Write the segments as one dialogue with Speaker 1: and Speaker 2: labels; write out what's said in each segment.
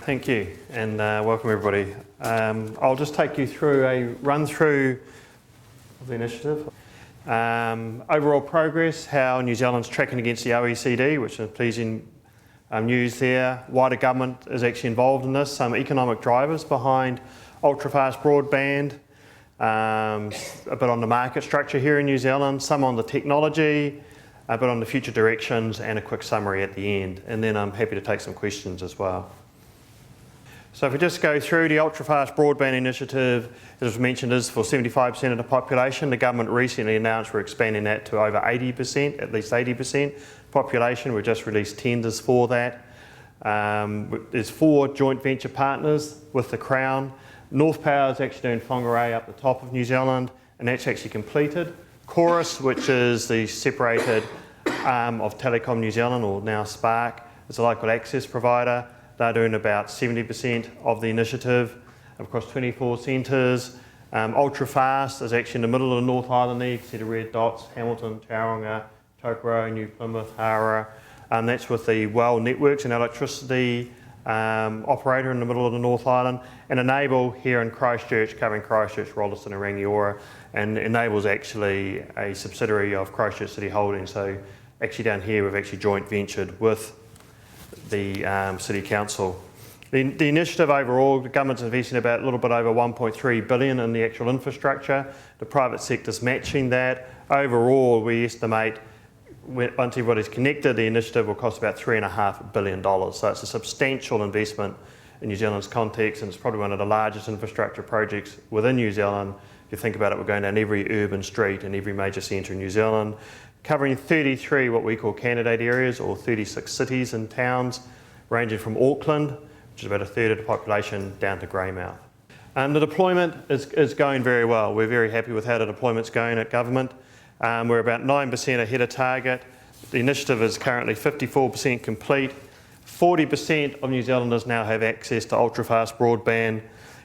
Speaker 1: Thank you, and welcome everybody. I'll just take you through a run-through of the initiative. Overall progress, how New Zealand's tracking against the OECD, which is pleasing news there. Wider government is actually involved in this. Some economic drivers behind ultra-fast broadband, a bit on the market structure here in New Zealand, some on the technology, a bit on the future directions, and a quick summary at the end. And then I'm happy to take some questions as well. So if we just go through the ultra-fast broadband initiative, as was mentioned, is for 75% of the population. The government recently announced we're expanding that to over 80%, at least 80% population. We've just released tenders for that. There's 4 joint venture partners with the Crown. North Power is actually doing Whangarei up the top of New Zealand, and that's actually completed. Chorus, which is the separated arm of Telecom New Zealand, or now Spark, is a local access provider. They're doing about 70% of the initiative across 24 centres. Ultra Fast is actually in the middle of the North Island there. You can see the red dots: Hamilton, Tauranga, Tokoroa, New Plymouth, Hara. That's with the Well Networks and electricity operator in the middle of the North Island. And Enable here in Christchurch, covering Christchurch, Rolleston and Rangiora. And Enable's actually a subsidiary of Crown Fibre Holdings. So actually down here we've actually joint ventured with the City Council. The initiative overall, the government's investing about a little bit over 1.3 billion in the actual infrastructure. The private sector's matching that. Overall, we estimate once everybody's connected, the initiative will cost about $3.5 billion. So it's a substantial investment in New Zealand's context, and it's probably one of the largest infrastructure projects within New Zealand. If you think about it, we're going down every urban street in every major centre in New Zealand, covering 33 what we call candidate areas, or 36 cities and towns, ranging from Auckland, which is about a third of the population, down to Greymouth. The deployment is going very well. We're very happy with how the deployment's going at government. We're about 9% ahead of target. The initiative is currently 54% complete. 40% of New Zealanders now have access to ultra-fast broadband,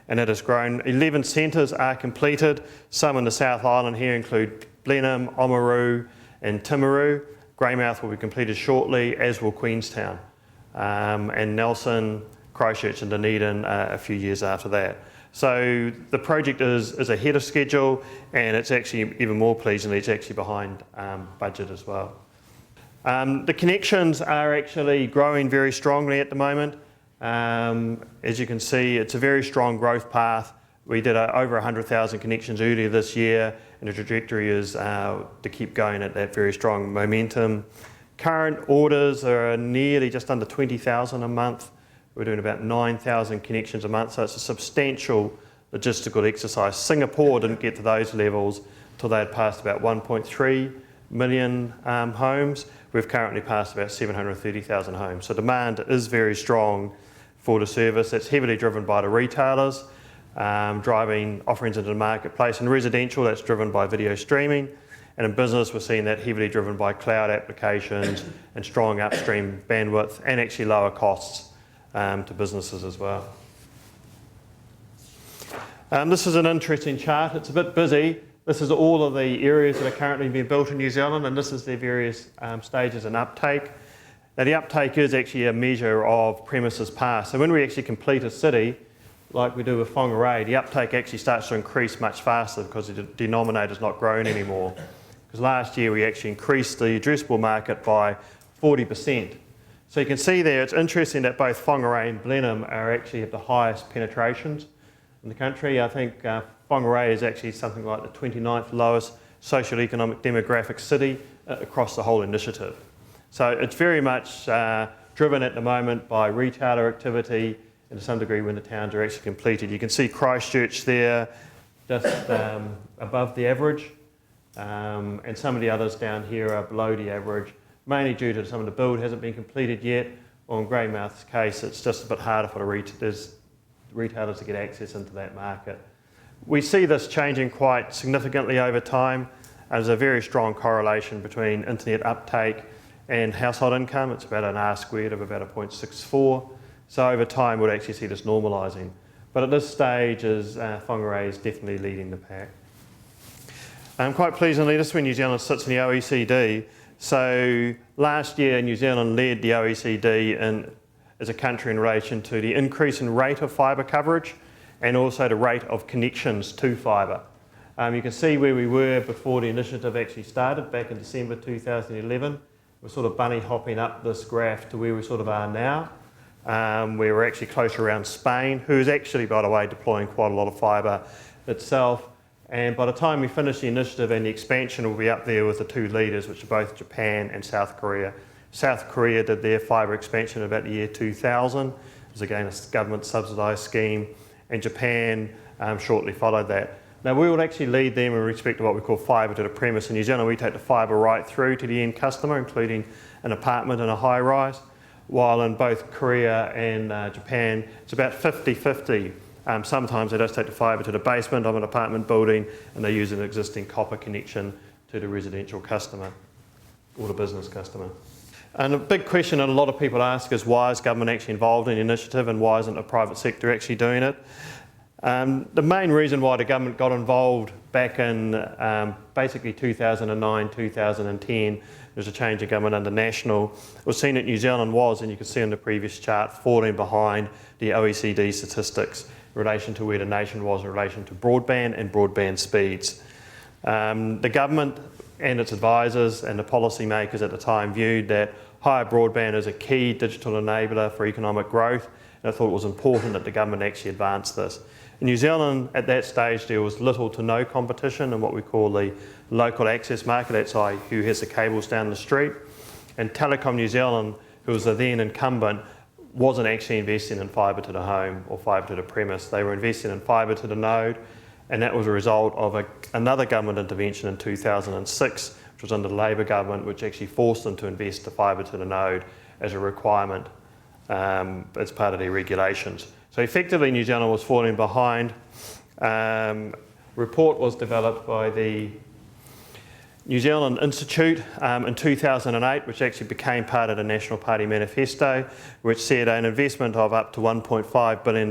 Speaker 1: and it has grown. 11 centres are completed. Some in the South Island here include Blenheim, Oamaru and Timaru. Greymouth will be completed shortly, as will Queenstown. And Nelson, Christchurch and Dunedin a few years after that. So the project is ahead of schedule, and it's actually, even more pleasingly, it's actually behind budget as well. The connections are actually growing very strongly at the moment. As you can see, it's a very strong growth path. We did over 100,000 connections earlier this year, and the trajectory is to keep going at that very strong momentum. Current orders are nearly just under 20,000 a month. We're doing about 9,000 connections a month, so it's a substantial logistical exercise. Singapore didn't get to those levels until they had passed about 1.3 million homes. We've currently passed about 730,000 homes. So demand is very strong for the service. It's heavily driven by the retailers, driving offerings into the marketplace. In residential, that's driven by video streaming. And in business, we're seeing that heavily driven by cloud applications and strong upstream bandwidth, and actually lower costs to businesses as well. This is an interesting chart. It's a bit busy. This is all of the areas that are currently being built in New Zealand, and this is their various stages and uptake. Now the uptake is actually a measure of premises passed. So when we actually complete a city, like we do with Whangarei, the uptake actually starts to increase much faster because the denominator's not grown anymore. Because last year we actually increased the addressable market by 40%. So you can see there, it's interesting that both Whangarei and Blenheim are actually have the highest penetrations in the country. I think Whangarei is actually something like the 29th lowest socio-economic demographic city across the whole initiative. So it's very much driven at the moment by retailer activity, and to some degree when the towns are actually completed. You can see Christchurch there, just above the average, and some of the others down here are below the average, mainly due to some of the build hasn't been completed yet. Or in Greymouth's case, it's just a bit harder for the retailers to get access into that market. We see this changing quite significantly over time. There's a very strong correlation between internet uptake and household income. It's about an R squared of about 0.64. So over time, we'll actually see this normalising. But at this stage, Whangarei is definitely leading the pack. Quite pleasingly, this is where New Zealand sits in the OECD. So last year, New Zealand led the OECD as a country in relation to the increase in rate of fibre coverage and also the rate of connections to fibre. You can see where we were before the initiative actually started back in December 2011. We're sort of bunny hopping up this graph to where we sort of are now. We were actually closer around Spain, who is actually, by the way, deploying quite a lot of fibre itself. And by the time we finish the initiative and the expansion, we'll be up there with the two leaders, which are both Japan and South Korea. South Korea did their fibre expansion about the year 2000. It was again a government subsidised scheme, and Japan shortly followed that. Now we will actually lead them in respect to what we call fibre to the premise. In New Zealand, we take the fibre right through to the end customer, including an apartment and a high rise, while in both Korea and Japan, it's about 50-50. Sometimes they just take the fibre to the basement of an apartment building and they use an existing copper connection to the residential customer or the business customer. And a big question that a lot of people ask is, why is government actually involved in the initiative and why isn't the private sector actually doing it? The main reason why the government got involved back in basically 2009, 2010, there was a change in government under National, was seen that New Zealand was, and you can see on the previous chart, falling behind the OECD statistics in relation to where the nation was in relation to broadband and broadband speeds. The government and its advisors and the policymakers at the time viewed that higher broadband as a key digital enabler for economic growth, and I thought it was important that the government actually advance this. In New Zealand, at that stage, there was little to no competition in what we call the local access market. That's who has the cables down the street. And Telecom New Zealand, who was the then incumbent, wasn't actually investing in fibre to the home or fibre to the premise. They were investing in fibre to the node, and that was a result of another government intervention in 2006, which was under the Labor government, which actually forced them to invest the fibre to the node as a requirement as part of their regulations. So effectively, New Zealand was falling behind. Report was developed by the New Zealand Institute in 2008, which actually became part of the National Party manifesto, which said an investment of up to $1.5 billion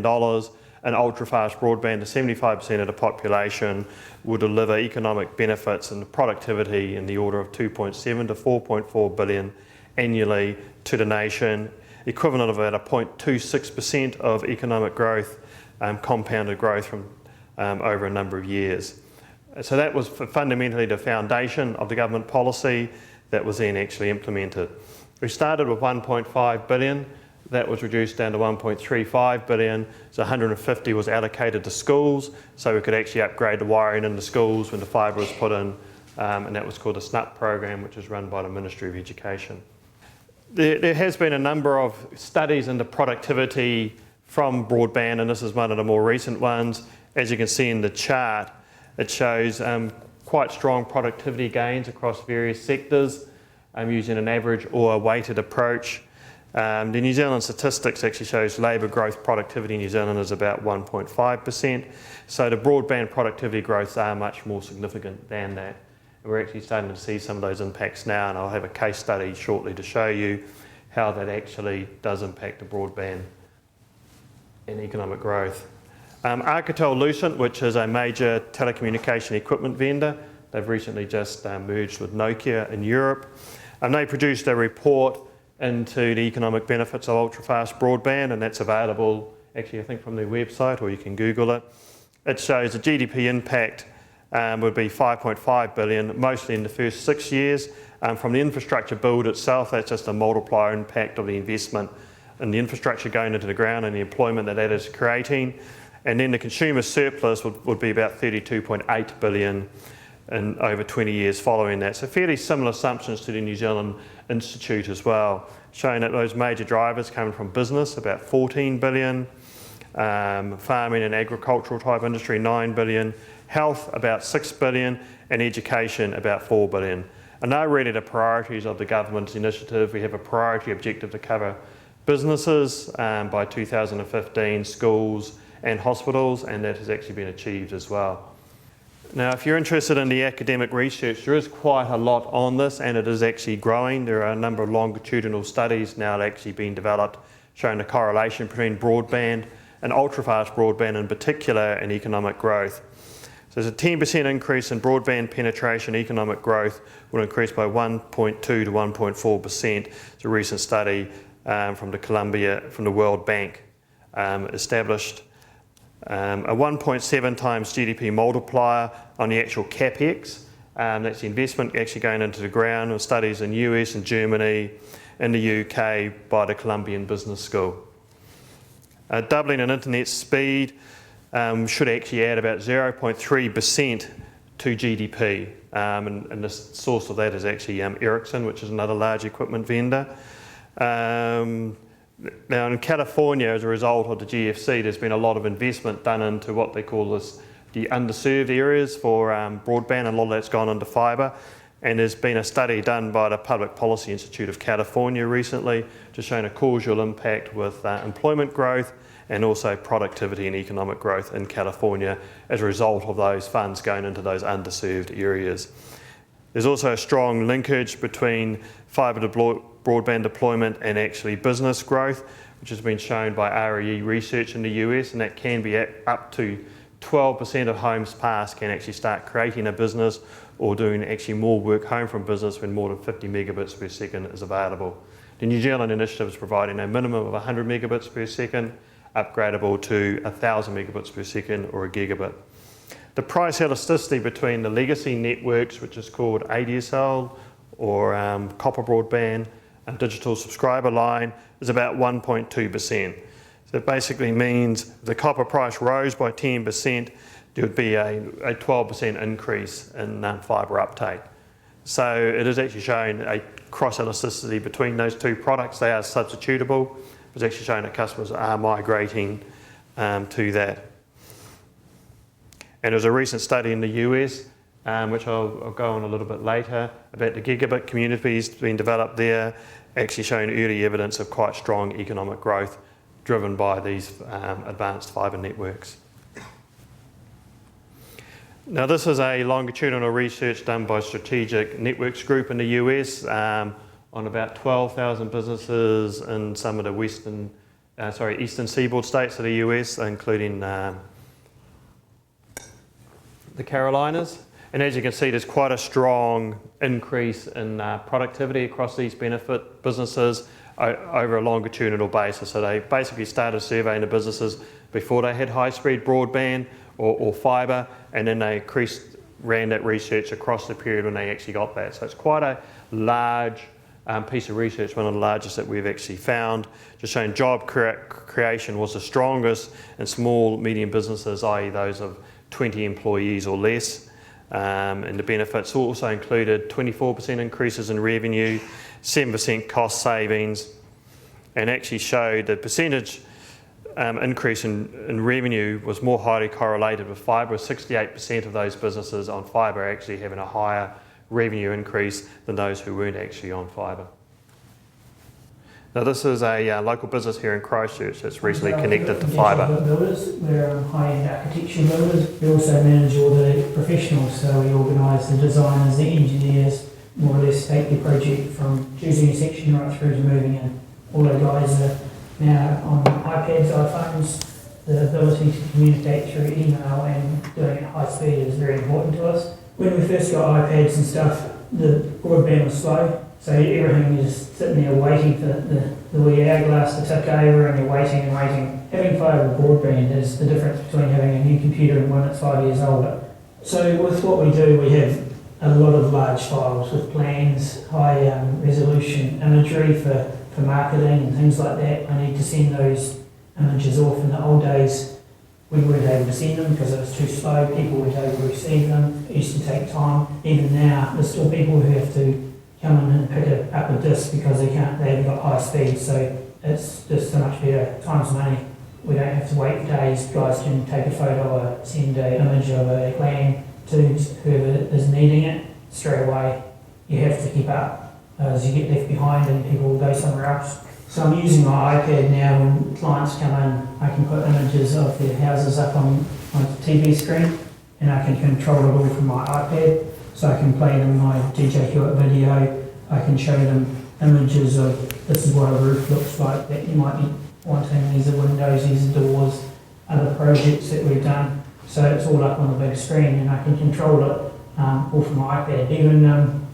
Speaker 1: in ultra-fast broadband to 75% of the population will deliver economic benefits and productivity in the order of 2.7 to 4.4 billion annually to the nation, equivalent of about a 0.26% of economic growth, compounded growth from over a number of years. So that was fundamentally the foundation of the government policy that was then actually implemented. We started with 1.5 billion, that was reduced down to 1.35 billion, so 150 was allocated to schools, so we could actually upgrade the wiring in the schools when the fibre was put in, and that was called the SNUP program, which is run by the Ministry of Education. There has been a number of studies into productivity from broadband, and this is one of the more recent ones. As you can see in the chart, it shows quite strong productivity gains across various sectors using an average or a weighted approach. The New Zealand statistics actually shows labour growth productivity in New Zealand is about 1.5%. So the broadband productivity growths are much more significant than that. And we're actually starting to see some of those impacts now, and I'll have a case study shortly to show you how that actually does impact the broadband and economic growth. Alcatel-Lucent, which is a major telecommunication equipment vendor, they've recently just merged with Nokia in Europe, and they produced a report into the economic benefits of ultra-fast broadband, and that's available actually I think from their website, or you can Google it. It shows the GDP impact would be 5.5 billion, mostly in the first 6 years. From the infrastructure build itself, that's just a multiplier impact of the investment in the infrastructure going into the ground and the employment that is creating. And then the consumer surplus would be about 32.8 billion in over 20 years following that. So fairly similar assumptions to the New Zealand Institute as well, showing that those major drivers coming from business, about 14 billion, farming and agricultural type industry, 9 billion, health, about 6 billion, and education, about 4 billion. And they're really the priorities of the government's initiative. We have a priority objective to cover businesses by 2015, schools and hospitals, and that has actually been achieved as well. Now, if you're interested in the academic research, there is quite a lot on this, and it is actually growing. There are a number of longitudinal studies now actually being developed showing the correlation between broadband and ultra-fast broadband in particular and economic growth. So there's a 10% increase in broadband penetration. Economic growth will increase by 1.2 to 1.4%. It's a recent study from the World Bank, established a 1.7 times GDP multiplier on the actual CapEx. That's the investment actually going into the ground, with studies in US and Germany, in the UK by the Columbian Business School. Doubling in internet speed should actually add about 0.3% to GDP. And the source of that is actually Ericsson, which is another large equipment vendor. Now in California, as a result of the GFC, there's been a lot of investment done into what they call the underserved areas for broadband, and a lot of that's gone into fibre. And there's been a study done by the Public Policy Institute of California recently, just showing a causal impact with employment growth and also productivity and economic growth in California as a result of those funds going into those underserved areas. There's also a strong linkage between fibre broadband deployment and actually business growth, which has been shown by REE research in the US, and that can be up to 12% of homes passed can actually start creating a business or doing actually more work home from business when more than 50 megabits per second is available. The New Zealand initiative is providing a minimum of 100 megabits per second, upgradable to 1,000 megabits per second or a gigabit. The price elasticity between the legacy networks, which is called ADSL or copper broadband, and digital subscriber line, is about 1.2%. So it basically means if the copper price rose by 10%, there would be a 12% increase in fibre uptake. So it is actually showing a cross elasticity between those two products. They are substitutable. It's actually showing that customers are migrating to that. And there's a recent study in the US, which I'll go on a little bit later, about the gigabit communities being developed there, actually showing early evidence of quite strong economic growth driven by these advanced fibre networks. Now this is a longitudinal research done by Strategic Networks Group in the US on about 12,000 businesses in some of the eastern seaboard states of the US, including the Carolinas. And as you can see, there's quite a strong increase in productivity across these benefit businesses over a longitudinal basis. So they basically started surveying the businesses before they had high-speed broadband or fibre, and then they ran that research across the period when they actually got that. So it's quite a large piece of research, one of the largest that we've actually found, just showing job creation was the strongest in small, medium businesses, i.e. those of 20 employees or less. And the benefits also included 24% increases in revenue, 7% cost savings, and actually showed the percentage increase in revenue was more highly correlated with fibre. 68% of those businesses on fibre actually having a higher revenue increase than those who weren't actually on fibre. Now this is a local business here in Christchurch that's recently connected to fibre.
Speaker 2: We're high-end architecture builders. We also manage all the professionals, so we organise the designers, the engineers, more or less take the project from choosing a section right through to moving in. All our guys are now on iPads, iPhones. The ability to communicate through email and doing it at high speed is very important to us. When we first got iPads and stuff, the broadband was slow, so everything is sitting there waiting for the wee hourglass to tick over, and you're waiting and waiting. Having fibre broadband is the difference between having a new computer and one that's 5 years older. So with what we do, we have a lot of large files with plans, high resolution imagery for marketing and things like that. I need to send those images off. In the old days, we weren't able to send them because it was too slow. People weren't able to receive them. It used to take time. Even now, there's still people who have to come in and pick up a disc because they haven't got high speed. So it's just so much better. Time's money. We don't have to wait days. Guys can take a photo or send an image of a plan to whoever is needing it straight away. You have to keep up as you get left behind and people will go somewhere else. So I'm using my iPad now. When clients come in, I can put images of their houses up on the TV screen, and I can control it all from my iPad. So I can play them my DJ Hewitt video. I can show them images of this is what a roof looks like that you might be wanting. These are windows, these are doors, other projects that we've done. So it's all up on the big screen, and I can control it all from my iPad. Even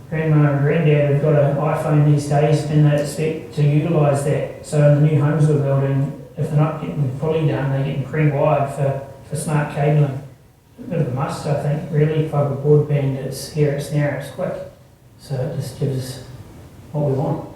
Speaker 2: grandma and granddad have got an iPhone these days and they expect to utilise that. So in the new homes we're building, if they're not getting fully done, they're getting pre-wired for smart cabling. A bit of a must, I think, really. Fibre broadband, it's here, it's now, it's quick. So it just gives us what we want.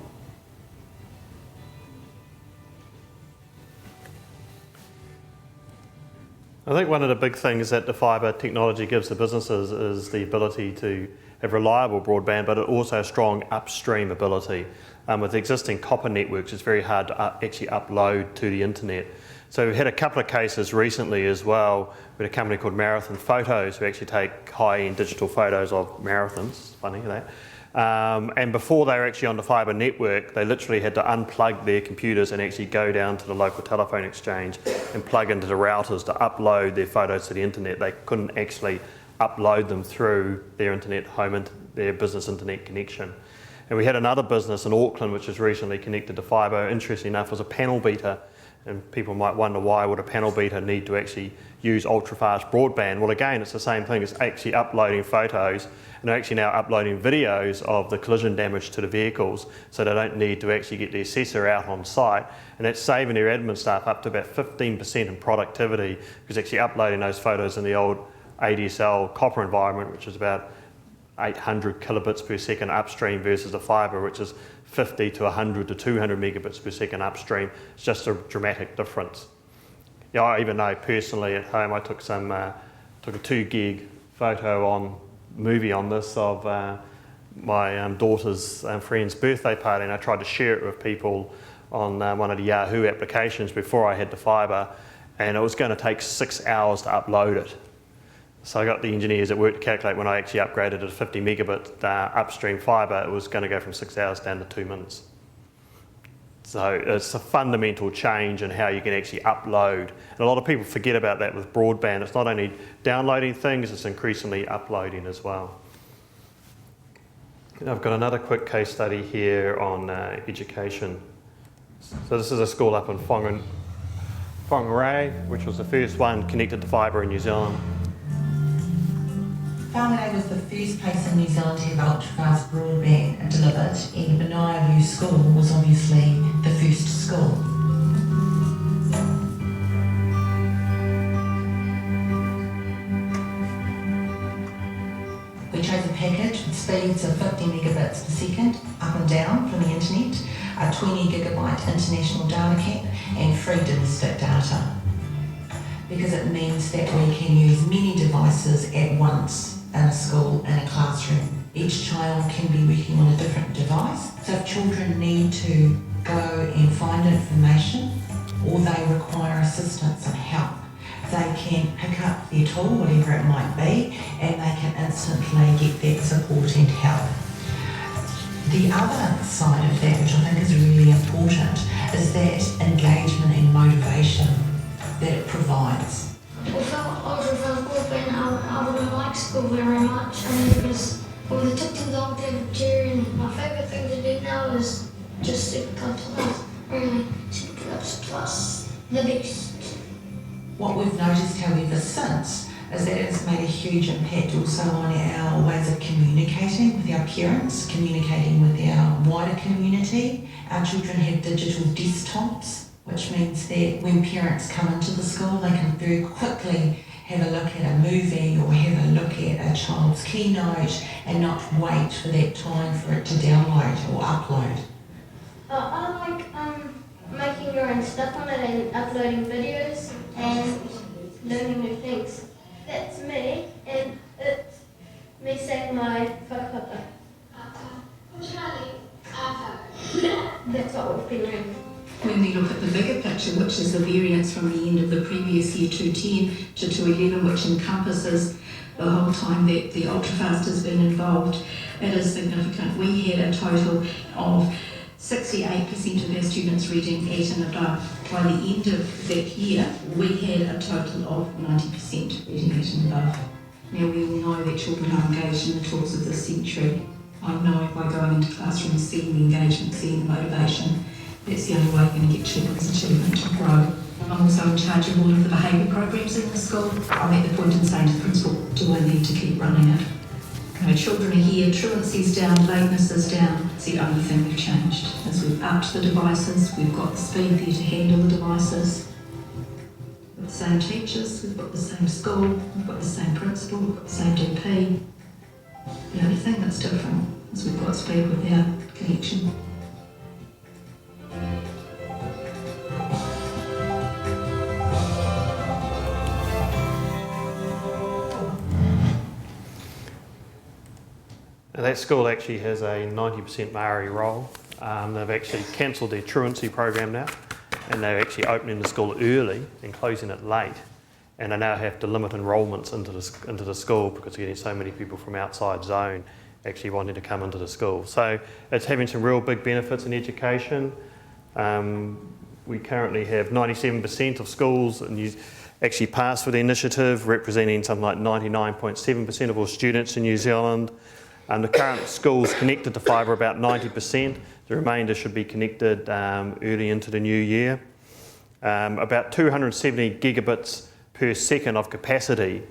Speaker 1: I think one of the big things that the fibre technology gives the businesses is the ability to have reliable broadband, but also a strong upstream ability. With existing copper networks, it's very hard to actually upload to the internet. So we've had a couple of cases recently as well with a company called Marathon Photos who actually take high-end digital photos of marathons, funny that. And before they were actually on the fibre network, they literally had to unplug their computers and actually go down to the local telephone exchange and plug into the routers to upload their photos to the internet. They couldn't actually upload them through their internet their business internet connection. And we had another business in Auckland which was recently connected to fibre. Interestingly enough, was a panel beater. And people might wonder why would a panel beater need to actually use ultra-fast broadband? Well, again, it's the same thing. It's actually uploading photos, and they're actually now uploading videos of the collision damage to the vehicles, so they don't need to actually get the assessor out on site. And that's saving their admin staff up to about 15% in productivity, because actually uploading those photos in the old ADSL copper environment, which is about 800 kilobits per second upstream versus the fibre, which is 50 to 100 to 200 megabits per second upstream. It's just a dramatic difference. Yeah, I even know personally at home I took a 2 gig movie on this of my daughter's friend's birthday party, and I tried to share it with people on one of the Yahoo applications before I had the fibre, and it was going to take 6 hours to upload it. So I got the engineers at work to calculate when I actually upgraded to 50 megabit upstream fibre, it was going to go from 6 hours down to 2 minutes. So it's a fundamental change in how you can actually upload. And a lot of people forget about that with broadband. It's not only downloading things, it's increasingly uploading as well. And I've got another quick case study here on education. So this is a school up in Whangarei, which was the first one connected to fibre in New Zealand.
Speaker 3: Whangarei was the first place in New Zealand to have ultra-fast broadband delivered, and Benaya View School was obviously the first school. We chose a package with speeds of 50 megabits per second up and down from the internet, a 20 gigabyte international data cap and free domestic data, because it means that we can use many devices at once in a school, in a classroom. Each child can be working on a different device. So if children need to go and find information or they require assistance and help, they can pick up their tool, whatever it might be, and they can instantly get that support and help. The other side of that, which I think is really important, is that engagement and motivation that it provides.
Speaker 4: Without ultra-fast broadband, I wouldn't like school very much, because all the TikToks I'll do during my favourite thing to do now is just Superclubs Plus, really, Superclubs Plus, the best.
Speaker 3: What we've noticed, however, since, is that it's made a huge impact also on our ways of communicating with our parents, communicating with our wider community. Our children have digital desktops, which means that when parents come into the school, they can very quickly have a look at a movie or have a look at a child's keynote and not wait for that time for it to download or upload.
Speaker 4: I like making your own stuff on it and uploading videos and learning new things. That's me, and it's me saying my whakapapa. That's what we've been doing.
Speaker 5: When we look at the bigger picture, which is the variance from the end of the previous year 210 to 211, which encompasses the whole time that the ultrafast has been involved, it is significant. We had a total of 68% of our students reading 8 and above. By the end of that year, we had a total of 90% reading 8 and above. Now we all know that children are engaged in the tools of this century. I know by going into classrooms, seeing the engagement, seeing the motivation, that's the only way we're going to get children's achievement to grow. I'm also in charge of all of the behaviour programs in the school. I'm at the point in saying to the principal, do I need to keep running it? Children are here, truancy's down, lateness is down. It's the only thing we've changed. As we've upped the devices, we've got the speed there to handle the devices. We've got the same teachers, we've got the same school, we've got the same principal, we've got the same DP. The only thing that's different is we've got speed without connection.
Speaker 1: Now that school actually has a 90% Māori roll. They've actually cancelled their truancy program now, and they're actually opening the school early and closing it late. And they now have to limit enrolments into the school because they're getting so many people from outside zone actually wanting to come into the school. So it's having some real big benefits in education. We currently have 97% of schools actually passed with the initiative, representing something like 99.7% of all students in New Zealand. The current schools connected to fibre about 90%. The remainder should be connected early into the new year. About 270 gigabits per second of capacity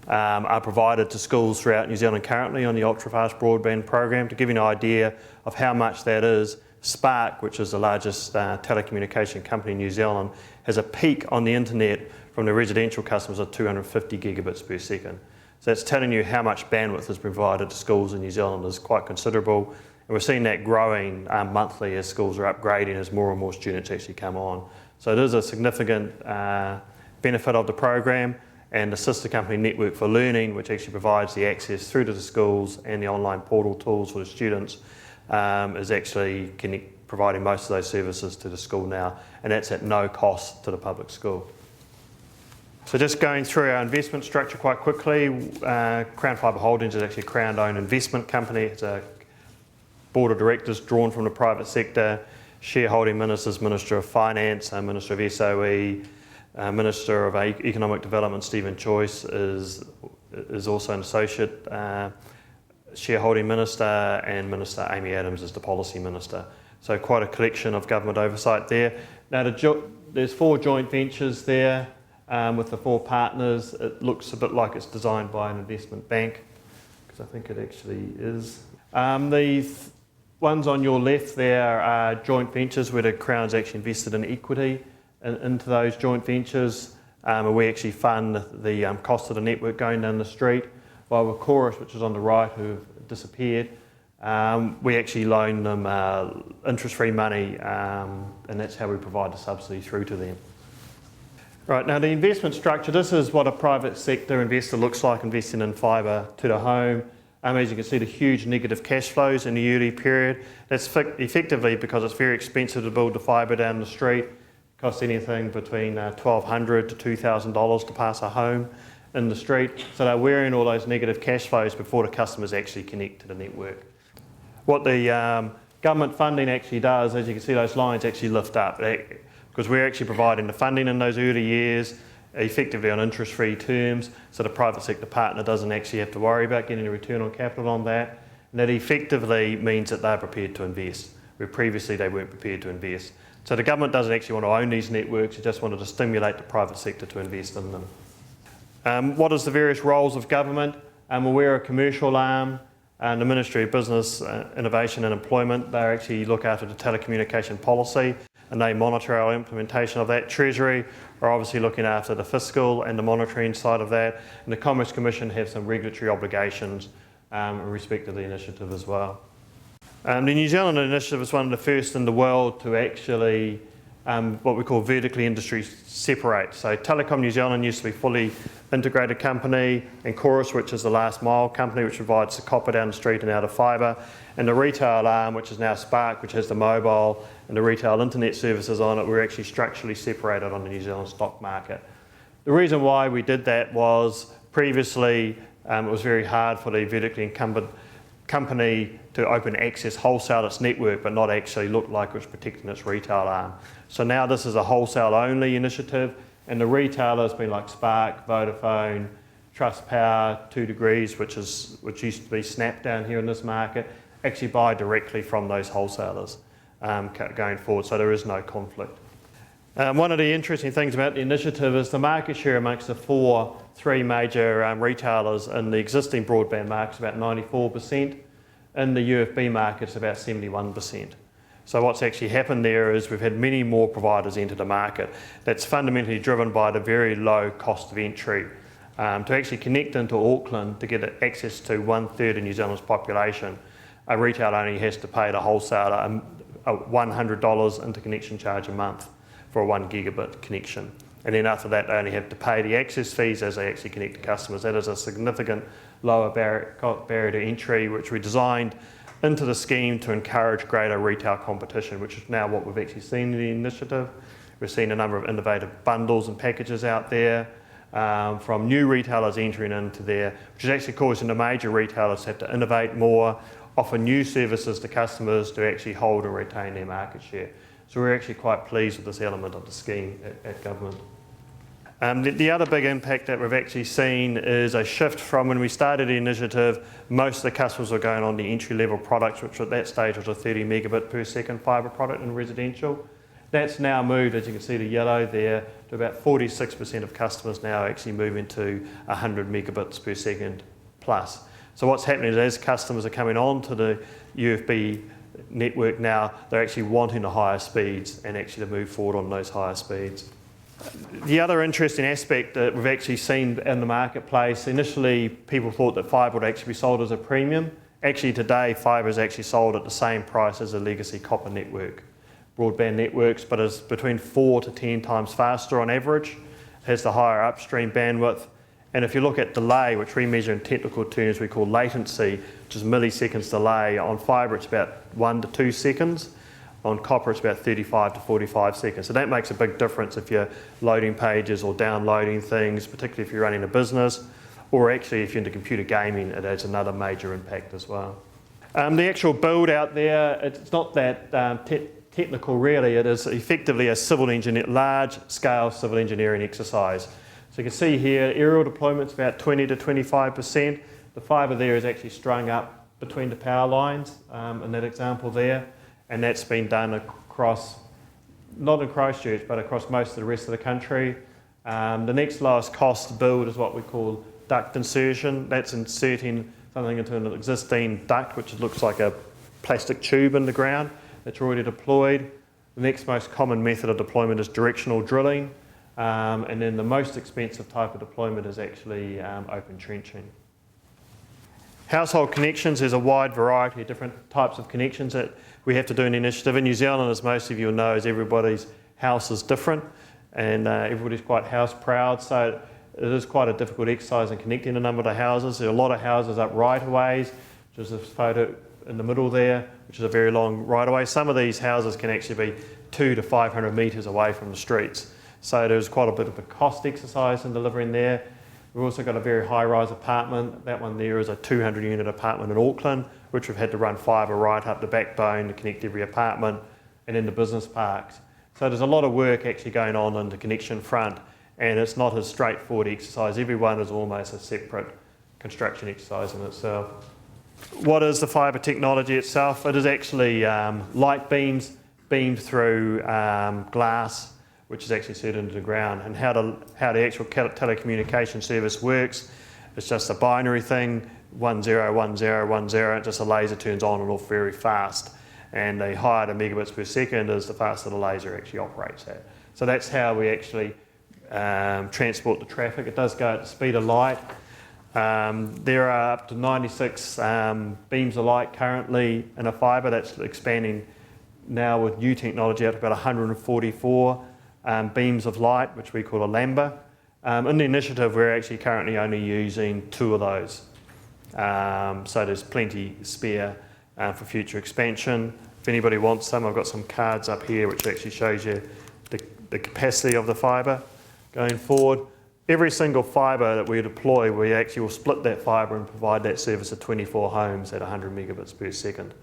Speaker 1: are provided to schools throughout New Zealand currently on the ultra-fast broadband program. To give you an idea of how much that is, Spark, which is the largest telecommunication company in New Zealand, has a peak on the internet from the residential customers of 250 gigabits per second. So that's telling you how much bandwidth is provided to schools in New Zealand is quite considerable. And we're seeing that growing monthly as schools are upgrading, as more and more students actually come on. So it is a significant benefit of the program, and the sister company Network for Learning, which actually provides the access through to the schools and the online portal tools for the students, is actually providing most of those services to the school now, and that's at no cost to the public school. So just going through our investment structure quite quickly, Crown Fibre Holdings is actually a Crown-owned investment company. It's a board of directors drawn from the private sector, shareholding ministers, Minister of Finance, Minister of SOE, Minister of Economic Development, Stephen Joyce, is also an associate shareholding minister, and Minister Amy Adams is the policy minister. So quite a collection of government oversight there. Now there's 4 joint ventures there. With the 4 partners. It looks a bit like it's designed by an investment bank, because I think it actually is. The ones on your left there are joint ventures where the Crown's actually invested in equity into those joint ventures, and we actually fund the cost of the network going down the street, while with Chorus, which is on the right, who've disappeared, we actually loan them interest-free money, and that's how we provide the subsidy through to them. Right, now the investment structure, this is what a private sector investor looks like investing in fibre to the home. As you can see, the huge negative cash flows in the early period. That's effectively because it's very expensive to build the fibre down the street. It costs anything between $1,200 to $2,000 to pass a home in the street. So they're wearing all those negative cash flows before the customers actually connect to the network. What the government funding actually does, as you can see, those lines actually lift up, because we're actually providing the funding in those early years effectively on interest-free terms, so the private sector partner doesn't actually have to worry about getting a return on capital on that. And that effectively means that they're prepared to invest, where previously they weren't prepared to invest. So the government doesn't actually want to own these networks, it just wanted to stimulate the private sector to invest in them. What is the various roles of government? We're a commercial arm, and the Ministry of Business, Innovation and Employment, they actually look after the telecommunication policy, and they monitor our implementation of that. Treasury are obviously looking after the fiscal and the monitoring side of that, and the Commerce Commission have some regulatory obligations in respect to the initiative as well. The New Zealand initiative is one of the first in the world to actually what we call vertically industry separate. So Telecom New Zealand used to be a fully integrated company, and Chorus, which is the last mile company which provides the copper down the street and out of fibre, and the retail arm, which is now Spark, which has the mobile and the retail internet services on it, we're actually structurally separated on the New Zealand stock market. The reason why we did that was previously it was very hard for the vertically incumbent company to open access wholesale its network but not actually look like it was protecting its retail arm. So now this is a wholesale only initiative, and the retailers being like Spark, Vodafone, Trustpower, 2 Degrees, which used to be Snap down here in this market, actually buy directly from those wholesalers going forward, so there is no conflict. One of the interesting things about the initiative is the market share amongst the three major retailers in the existing broadband market is about 94%. In the UFB market, it's about 71%. So what's actually happened there is we've had many more providers enter the market. That's fundamentally driven by the very low cost of entry. To actually connect into Auckland to get access to 1/3 of New Zealand's population, a retailer only has to pay the wholesaler a $100 interconnection charge a month for a 1 gigabit connection. And then after that, they only have to pay the access fees as they actually connect to customers. That is a significant lower barrier to entry, which we designed into the scheme to encourage greater retail competition, which is now what we've actually seen in the initiative. We've seen a number of innovative bundles and packages out there from new retailers entering into there, which is actually causing the major retailers to have to innovate more, offer new services to customers to actually hold and retain their market share. So we're actually quite pleased with this element of the scheme at government. The other big impact that we've actually seen is a shift from when we started the initiative, most of the customers were going on the entry-level products, which at that stage was a 30 megabit per second fibre product in residential. That's now moved, as you can see the yellow there, to about 46% of customers now actually moving to 100 megabits per second plus. So what's happening is as customers are coming on to the UFB network now, they're actually wanting the higher speeds and actually to move forward on those higher speeds. The other interesting aspect that we've actually seen in the marketplace, initially people thought that fibre would actually be sold as a premium. Actually today, fibre is actually sold at the same price as a legacy copper network. Broadband networks, but is between 4 to 10 times faster on average, has the higher upstream bandwidth. And if you look at delay, which we measure in technical terms we call latency, which is milliseconds delay, on fibre it's about 1 to 2 seconds. On copper it's about 35 to 45 seconds. So that makes a big difference if you're loading pages or downloading things, particularly if you're running a business, or actually if you're into computer gaming, it has another major impact as well. The actual build out there, it's not that technical really, it is effectively a large scale civil engineering exercise. So you can see here, aerial deployment's about 20 to 25%. The fibre there is actually strung up between the power lines in that example there. And that's been done across, not in Christchurch, but across most of the rest of the country. The next lowest cost to build is what we call duct insertion. That's inserting something into an existing duct, which looks like a plastic tube in the ground that's already deployed. The next most common method of deployment is directional drilling. And then the most expensive type of deployment is actually open trenching. Household connections, there's a wide variety of different types of connections that we have to do in the initiative. In New Zealand, as most of you will know, is everybody's house is different and everybody's quite house proud, so it is quite a difficult exercise in connecting a number of the houses. There are a lot of houses up right-of-ways, which is this photo in the middle there, which is a very long right-of-way. Some of these houses can actually be 200 to 500 metres away from the streets, so there's quite a bit of a cost exercise in delivering there. We've also got a very high-rise apartment. That one there is a 200-unit apartment in Auckland, which we've had to run fibre right up the backbone to connect every apartment, and in the business parks. So there's a lot of work actually going on the connection front, and it's not a straightforward exercise. Every one is almost a separate construction exercise in itself. What is the fibre technology itself? It is actually light beams beamed through glass, which is actually set into the ground. And how the actual telecommunication service works, it's just a binary thing, 10, 10, 10, just a laser turns on and off very fast. And the higher the megabits per second is, the faster the laser actually operates at. So that's how we actually transport the traffic. It does go at the speed of light. There are up to 96 beams of light currently in a fibre. That's expanding now with new technology up to about 144 beams of light, which we call a lambda. In the initiative, we're actually currently only using 2 of those. So there's plenty spare for future expansion. If anybody wants some, I've got some cards up here which actually shows you the capacity of the fibre going forward. Every single fibre that we deploy, we actually will split that fibre and provide that service to 24 homes at 100 megabits per second.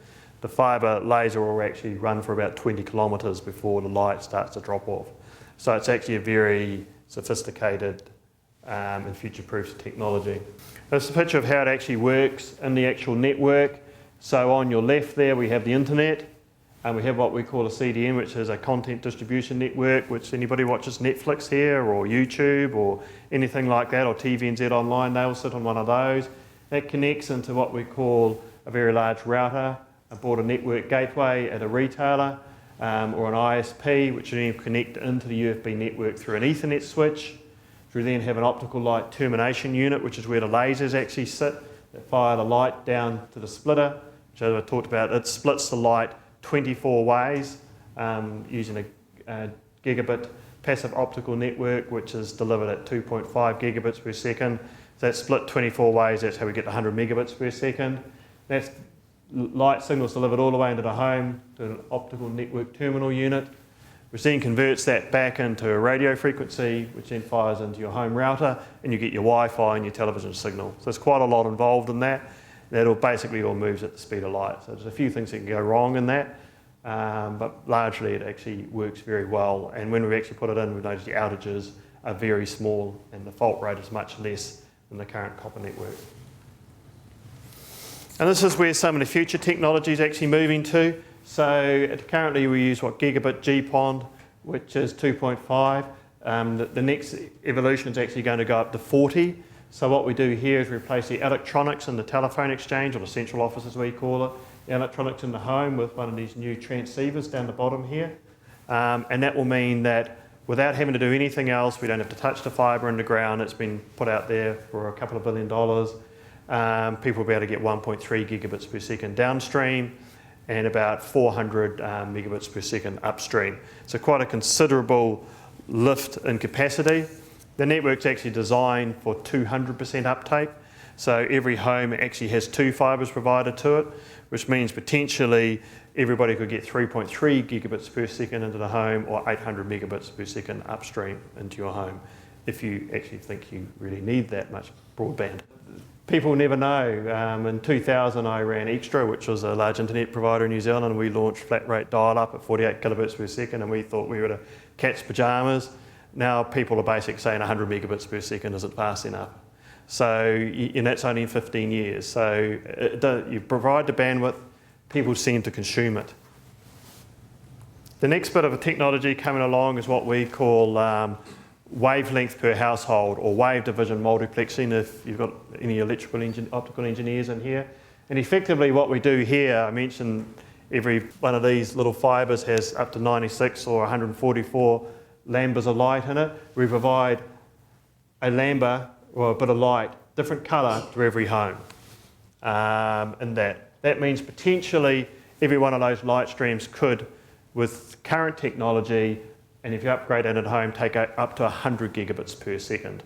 Speaker 1: The fibre laser will actually run for about 20 kilometres before the light starts to drop off. So it's actually a very sophisticated and future-proof technology. This is a picture of how it actually works in the actual network. So on your left there we have the internet, We have what we call a CDN, which is a content distribution network, which anybody watches Netflix here or YouTube or anything like that, or TVNZ Online, they'll sit on one of those. That connects into what we call a very large router, a border network gateway at a retailer, or an ISP, which you then connect into the UFB network through an Ethernet switch. We then have an optical light termination unit, which is where the lasers actually sit, that fire the light down to the splitter, which as I talked about, it splits the light 24 ways using a gigabit passive optical network, which is delivered at 2.5 gigabits per second. So that's split 24 ways, that's how we get 100 megabits per second. That's light signals delivered all the way into the home to an optical network terminal unit, which then converts that back into a radio frequency, which then fires into your home router, and you get your Wi-Fi and your television signal. So there's quite a lot involved in that. That all basically all moves at the speed of light. So there's a few things that can go wrong in that, but largely it actually works very well. And when we actually put it in, we noticed the outages are very small and the fault rate is much less than the current copper network. And this is where some of the future technology is actually moving to. So currently we use gigabit GPON, which is 2.5. The next evolution is actually going to go up to 40. So what we do here is replace the electronics in the telephone exchange, or the central office as we call it, the electronics in the home with one of these new transceivers down the bottom here. And that will mean that without having to do anything else, we don't have to touch the fibre in the ground. It's been put out there for a couple of $1 billion. People will be able to get 1.3 gigabits per second downstream and about 400 megabits per second upstream. So quite a considerable lift in capacity. The network's actually designed for 200% uptake. So every home actually has 2 fibres provided to it, which means potentially everybody could get 3.3 gigabits per second into the home or 800 megabits per second upstream into your home, if you actually think you really need that much broadband. People never know. In 2000 I ran Extra, which was a large internet provider in New Zealand, and we launched flat rate dial-up at 48 kilobits per second, and we thought we were the cat's pyjamas. Now people are basically saying 100 megabits per second isn't fast enough. So, and that's only in 15 years. So you provide the bandwidth, people seem to consume it. The next bit of a technology coming along is what we call wavelength per household, or wave division multiplexing, if you've got any optical engineers in here. And effectively what we do here, I mentioned every one of these little fibres has up to 96 or 144 lambdas of light in it. We provide a lambda, or a bit of light, different colour to every home. And that means potentially every one of those light streams could, with current technology, and if you upgrade it at home, take up to 100 gigabits per second.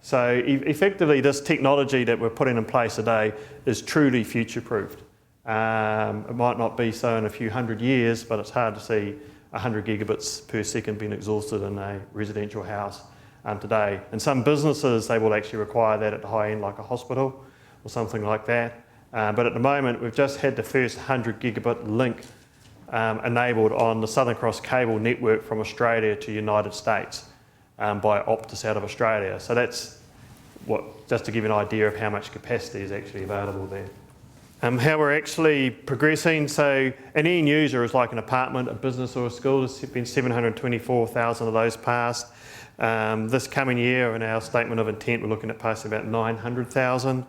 Speaker 1: So effectively this technology that we're putting in place today is truly future-proofed. It might not be so in a few hundred years, but it's hard to see 100 gigabits per second being exhausted in a residential house today. And some businesses, they will actually require that at the high end, like a hospital or something like that. But at the moment, we've just had the first 100 gigabit link enabled on the Southern Cross cable network from Australia to the United States by Optus out of Australia. So that's just to give you an idea of how much capacity is actually available there. How we're actually progressing, so an end user is like an apartment, a business or a school. There's been 724,000 of those passed. This coming year, in our statement of intent, we're looking at passing about 900,000.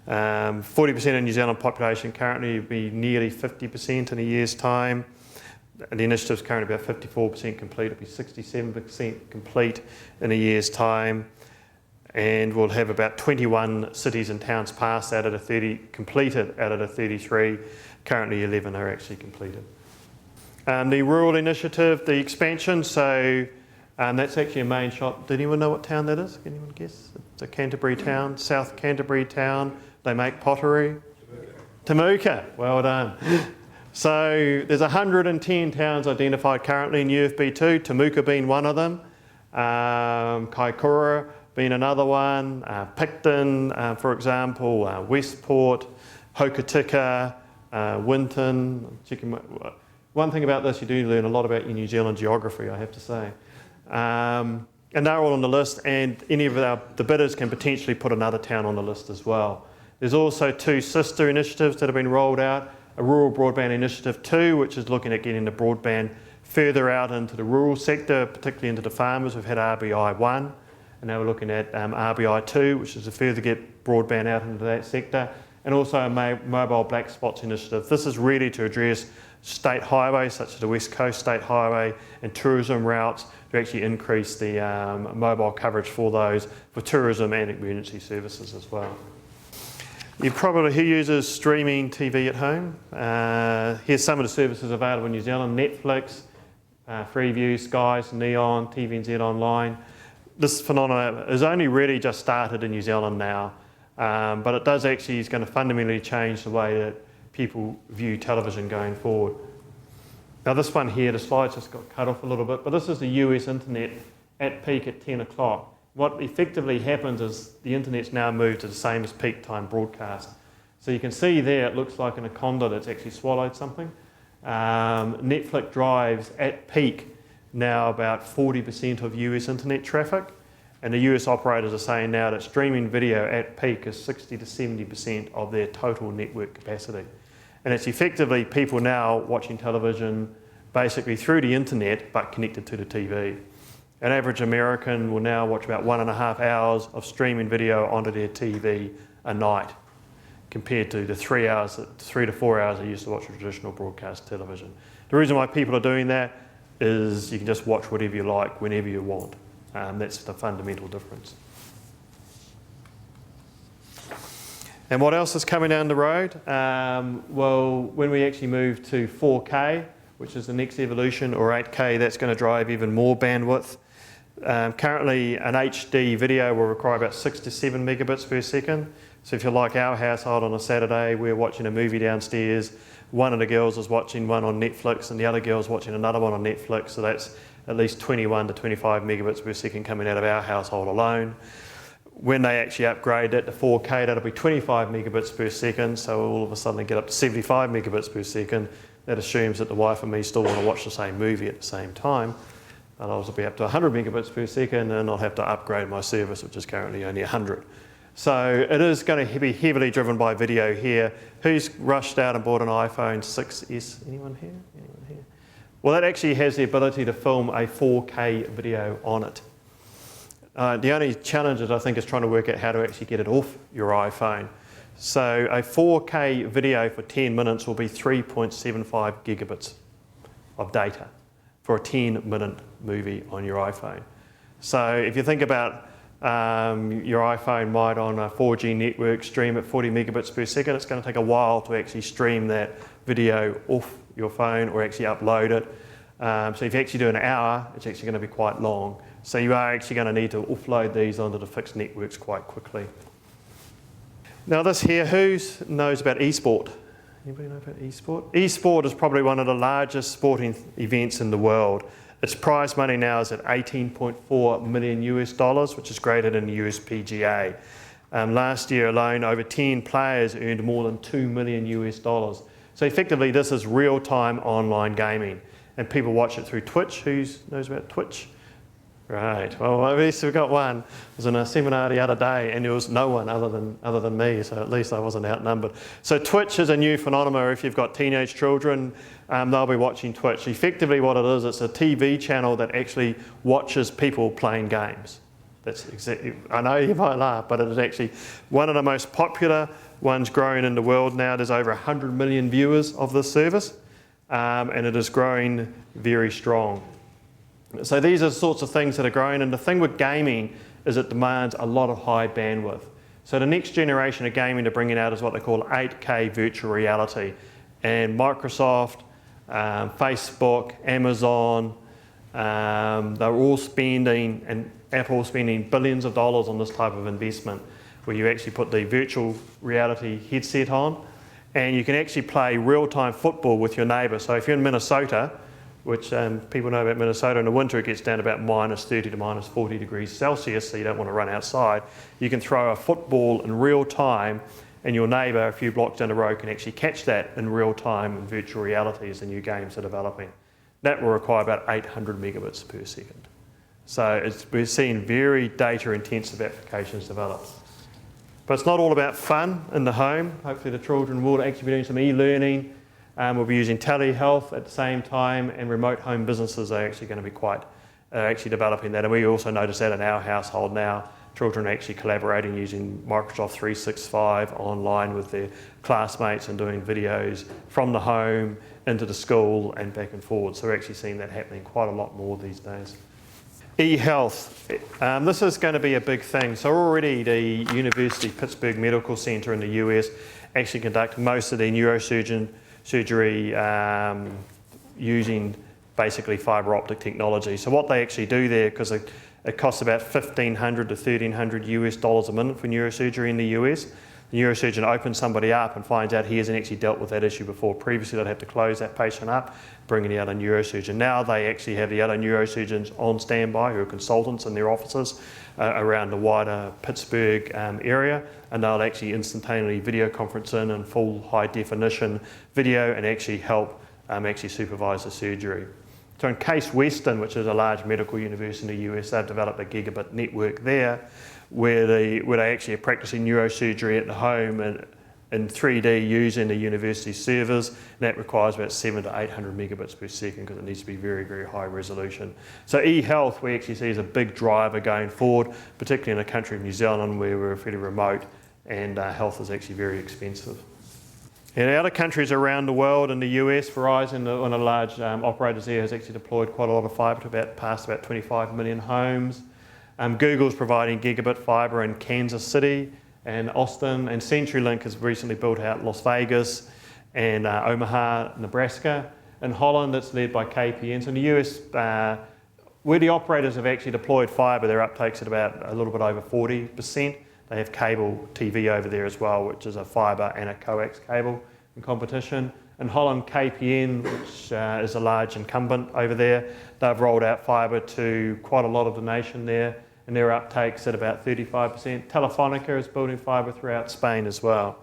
Speaker 1: 40% of New Zealand population currently will be nearly 50% in a year's time. The initiative's currently about 54% complete. It'll be 67% complete in a year's time. And we'll have about 21 cities and towns passed out of the 30, completed out of the 33. Currently 11 are actually completed. The rural initiative, the expansion, so that's actually a main shot. Did anyone know what town that is? Can anyone guess? It's a Canterbury town, South Canterbury town. They make pottery. Temuka, well done. So there's 110 towns identified currently in UFB2, Temuka being one of them, Kaikoura being another one, Picton, for example, Westport, Hokitika, Winton. One thing about this, you do learn a lot about your New Zealand geography, I have to say. And they're all on the list, and any of the bidders can potentially put another town on the list as well. There's also 2 sister initiatives that have been rolled out. a Rural Broadband Initiative 2, which is looking at getting the broadband further out into the rural sector, particularly into the farmers. We've had RBI 1, and now we're looking at RBI 2, which is to further get broadband out into that sector, and also a Mobile Black Spots Initiative. This is really to address state highways, such as the West Coast State Highway, and tourism routes to actually increase the mobile coverage for those, for tourism and emergency services as well. Who uses streaming TV at home? Here's some of the services available in New Zealand: Netflix, Freeview, Skies, Neon, TVNZ Online. This phenomenon has only really just started in New Zealand now, but it is going to fundamentally change the way that people view television going forward. Now this one here, the slides just got cut off a little bit, but this is the US internet at peak at 10 o'clock. What effectively happens is the internet's now moved to the same as peak time broadcast. So you can see there it looks like an anaconda that's actually swallowed something. Netflix drives at peak now about 40% of US internet traffic, and the US operators are saying now that streaming video at peak is 60 to 70% of their total network capacity. And it's effectively people now watching television basically through the internet but connected to the TV. An average American will now watch about 1.5 hours of streaming video onto their TV a night, compared to the 3 to 4 hours they used to watch traditional broadcast television. The reason why people are doing that is you can just watch whatever you like whenever you want. That's the fundamental difference. And what else is coming down the road? Well, when we actually move to 4K, which is the next evolution, or 8K, that's going to drive even more bandwidth. Currently, an HD video will require about 6 to 7 megabits per second. So if you're like our household on a Saturday, we're watching a movie downstairs, one of the girls is watching one on Netflix and the other girl's watching another one on Netflix, so that's at least 21 to 25 megabits per second coming out of our household alone. When they actually upgrade that to 4K, that'll be 25 megabits per second, so all of a sudden they get up to 75 megabits per second. That assumes that the wife and me still want to watch the same movie at the same time. And I'll be up to 100 megabits per second, and I'll have to upgrade my service, which is currently only 100. So it is going to be heavily driven by video here. Who's rushed out and bought an iPhone 6S? Anyone here? Anyone here? Well, that actually has the ability to film a 4K video on it. The only challenge is, I think, is trying to work out how to actually get it off your iPhone. So a 4K video for 10 minutes will be 3.75 gigabits of data for a 10-minute movie on your iPhone. So if you think about your iPhone might on a 4G network stream at 40 megabits per second, it's going to take a while to actually stream that video off your phone or actually upload it. So if you actually do an hour, it's actually going to be quite long. So you are actually going to need to offload these onto the fixed networks quite quickly. Now this here, who knows about esport? Anybody know about esport? Esport is probably one of the largest sporting events in the world. Its prize money now is at $18.4 million US, which is greater than the US PGA. Last year alone, over 10 players earned more than $2 million US. So effectively, this is real-time online gaming, and people watch it through Twitch. Who knows about Twitch? Right. Well, at least we've got one. I was in a seminar the other day, and there was no one other than me. So at least I wasn't outnumbered. So Twitch is a new phenomenon. If you've got teenage children, they'll be watching Twitch. Effectively, what it is, it's a TV channel that actually watches people playing games. That's exactly. I know you might laugh, but it is actually one of the most popular ones growing in the world now. There's over 100 million viewers of this service, and it is growing very strong. So these are the sorts of things that are growing, and the thing with gaming is it demands a lot of high bandwidth. So the next generation of gaming they're bringing out is what they call 8K virtual reality. And Microsoft, Facebook, Amazon, they're all spending, and Apple spending billions of dollars on this type of investment, where you actually put the virtual reality headset on, and you can actually play real-time football with your neighbour. So if you're in Minnesota, which people know about Minnesota, in the winter it gets down to about -30 to -40 degrees Celsius, so you don't want to run outside. You can throw a football in real time, and your neighbour a few blocks down the road can actually catch that in real time in virtual reality as the new games are developing. That will require about 800 megabits per second. So we're seeing very data intensive applications develop. But it's not all about fun in the home. Hopefully the children will actually be doing some e-learning We'll be using telehealth at the same time, and remote home businesses are actually going to be actually developing that. And we also notice that in our household now, children are actually collaborating using Microsoft 365 online with their classmates and doing videos from the home into the school and back and forward. So we're actually seeing that happening quite a lot more these days. E-health. This is going to be a big thing. So already the University of Pittsburgh Medical Center in the US actually conduct most of their neurosurgery using basically fibre optic technology. So what they actually do there, because it costs about $1,500 to $1,300 a minute for neurosurgery in the US. The neurosurgeon opens somebody up and finds out he hasn't actually dealt with that issue before. Previously, they'd have to close that patient up, bring in the other neurosurgeon. Now they actually have the other neurosurgeons on standby who are consultants in their offices around the wider Pittsburgh area, and they'll actually instantaneously video conference in full high definition video and actually help actually supervise the surgery. So in Case Western, which is a large medical university in the US, they've developed a gigabit network there where they actually are practicing neurosurgery at the home and in 3D using the university servers. And that requires about 700 to 800 megabits per second because it needs to be very, very high resolution. So e-health we actually see as a big driver going forward, particularly in the country of New Zealand where we're fairly remote and health is actually very expensive. In other countries around the world, in the US, Verizon, one of the large operators there, has actually deployed quite a lot of fibre to past about 25 million homes. Google's providing gigabit fibre in Kansas City and Austin, and CenturyLink has recently built out Las Vegas and Omaha, Nebraska. In Holland, it's led by KPN. So in the US, where the operators have actually deployed fibre, their uptake's at about a little bit over 40%. They have cable TV over there as well, which is a fibre and a coax cable in competition. In Holland, KPN, which is a large incumbent over there, they've rolled out fibre to quite a lot of the nation there, and their uptake's at about 35%. Telefonica is building fibre throughout Spain as well.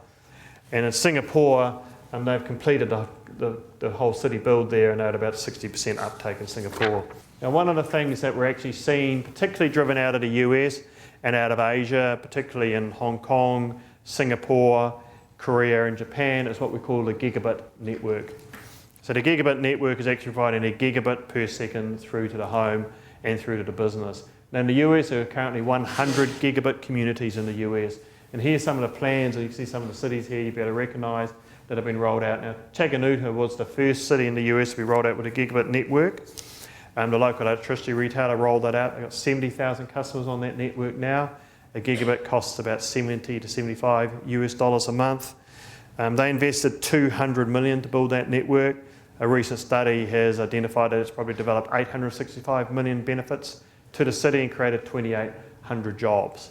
Speaker 1: And in Singapore, they've completed the whole city build there and they're at about 60% uptake in Singapore. Now, one of the things that we're actually seeing, particularly driven out of the US, and out of Asia, particularly in Hong Kong, Singapore, Korea and Japan, is what we call the gigabit network. So the gigabit network is actually providing a gigabit per second through to the home and through to the business. Now in the US, there are currently 100 gigabit communities in the US. And here's some of the plans, and you can see some of the cities here you'll be able to recognise that have been rolled out. Now Chattanooga was the first city in the US to be rolled out with a gigabit network. The local electricity retailer rolled that out. They've got 70,000 customers on that network now. A gigabit costs about 70 to 75 US dollars a month. They invested $200 million to build that network. A recent study has identified that it's probably developed 865 million benefits to the city and created 2,800 jobs.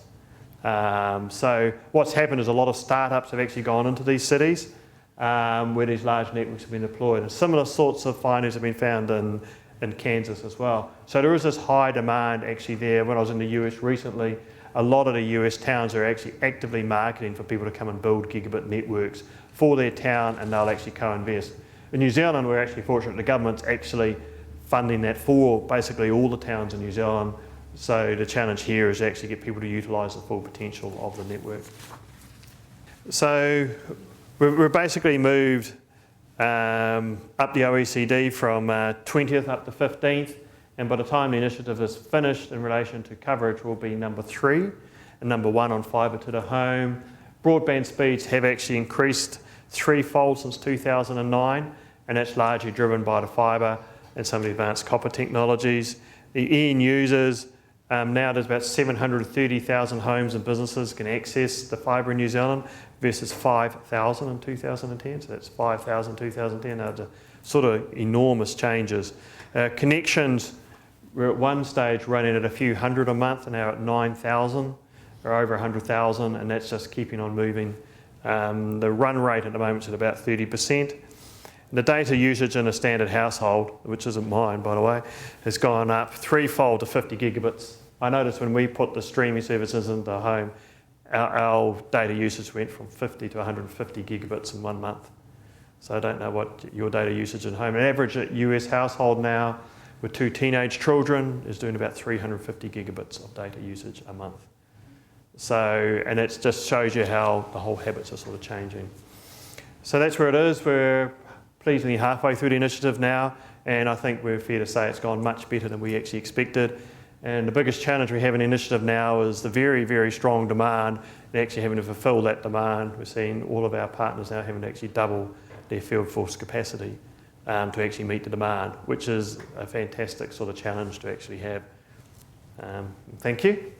Speaker 1: So what's happened is a lot of startups have actually gone into these cities where these large networks have been deployed. And similar sorts of findings have been found in Kansas as well. So there is this high demand actually there. When I was in the US recently, a lot of the US towns are actually actively marketing for people to come and build gigabit networks for their town, and they'll actually co-invest. In New Zealand, we're actually fortunate the government's actually funding that for basically all the towns in New Zealand. So the challenge here is to actually get people to utilise the full potential of the network. So we're basically moved up the OECD from 20th up to 15th, and by the time the initiative is finished in relation to coverage, we'll be number 3 and number 1 on fibre to the home. Broadband speeds have actually increased threefold since 2009, and that's largely driven by the fibre and some of the advanced copper technologies. The EN users, now there's about 730,000 homes and businesses can access the fibre in New Zealand versus 5,000 in 2010, so that's 5,000 in 2010. They're sort of enormous changes. Connections were at one stage running at a few hundred a month, and now at 9,000 or over 100,000, and that's just keeping on moving. The run rate at the moment is at about 30%. The data usage in a standard household, which isn't mine by the way, has gone up threefold to 50 gigabits. I noticed when we put the streaming services into the home, our data usage went from 50 to 150 gigabits in 1 month. So I don't know what your data usage at home. An average US household now with 2 teenage children is doing about 350 gigabits of data usage a month. So, and it just shows you how the whole habits are sort of changing. So that's where it is. We're pleasingly halfway through the initiative now, and I think we're fair to say it's gone much better than we actually expected. And the biggest challenge we have in the initiative now is the very, very strong demand and actually having to fulfil that demand. We're seeing all of our partners now having to actually double their field force capacity to actually meet the demand, which is a fantastic sort of challenge to actually have. Thank you.